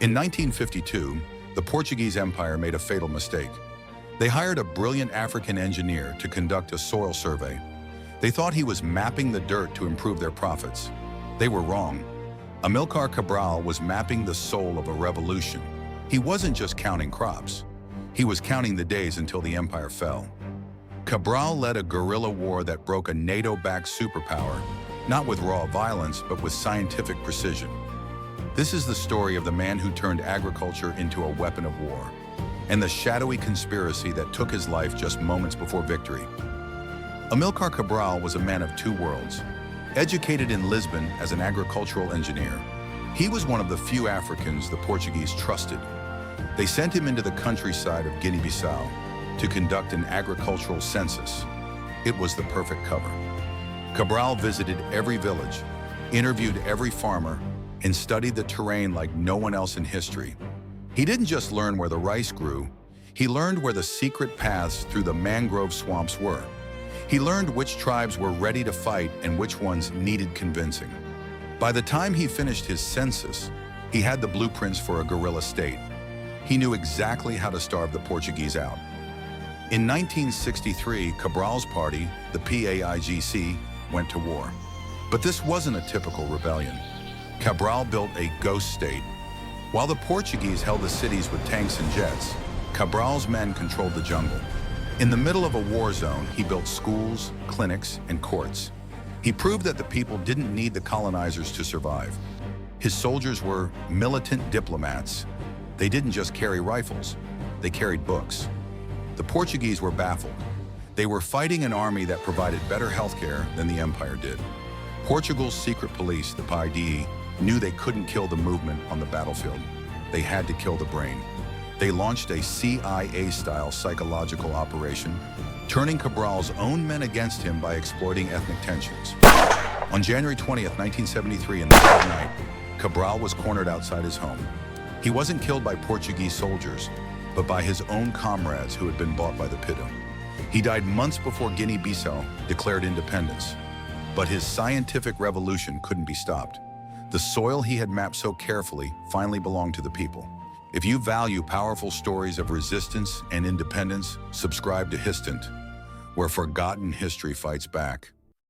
In 1952, the Portuguese Empire made a fatal mistake. They hired a brilliant African engineer to conduct a soil survey. They thought he was mapping the dirt to improve their profits. They were wrong. Amilcar Cabral was mapping the soul of a revolution. He wasn't just counting crops. He was counting the days until the empire fell. Cabral led a guerrilla war that broke a NATO-backed superpower, not with raw violence, but with scientific precision. This is the story of the man who turned agriculture into a weapon of war, and the shadowy conspiracy that took his life just moments before victory. Amilcar Cabral was a man of two worlds. Educated in Lisbon as an agricultural engineer, he was one of the few Africans the Portuguese trusted. They sent him into the countryside of Guinea-Bissau to conduct an agricultural census. It was the perfect cover. Cabral visited every village, interviewed every farmer, and studied the terrain like no one else in history. He didn't just learn where the rice grew, he learned where the secret paths through the mangrove swamps were. He learned which tribes were ready to fight and which ones needed convincing. By the time he finished his census, he had the blueprints for a guerrilla state. He knew exactly how to starve the Portuguese out. In 1963, Cabral's party, the PAIGC, went to war. But this wasn't a typical rebellion. Cabral built a ghost state. While the Portuguese held the cities with tanks and jets, Cabral's men controlled the jungle. In the middle of a war zone, he built schools, clinics, and courts. He proved that the people didn't need the colonizers to survive. His soldiers were militant diplomats. They didn't just carry rifles, they carried books. The Portuguese were baffled. They were fighting an army that provided better healthcare than the empire did. Portugal's secret police, the PIDE, knew they couldn't kill the movement on the battlefield. They had to kill the brain. They launched a CIA-style psychological operation, turning Cabral's own men against him by exploiting ethnic tensions. On January 20th, 1973, in the dead of night, Cabral was cornered outside his home. He wasn't killed by Portuguese soldiers, but by his own comrades who had been bought by the PIDE. He died months before Guinea-Bissau declared independence. But his scientific revolution couldn't be stopped. The soil he had mapped so carefully finally belonged to the people. If you value powerful stories of resistance and independence, subscribe to Histent, where forgotten history fights back.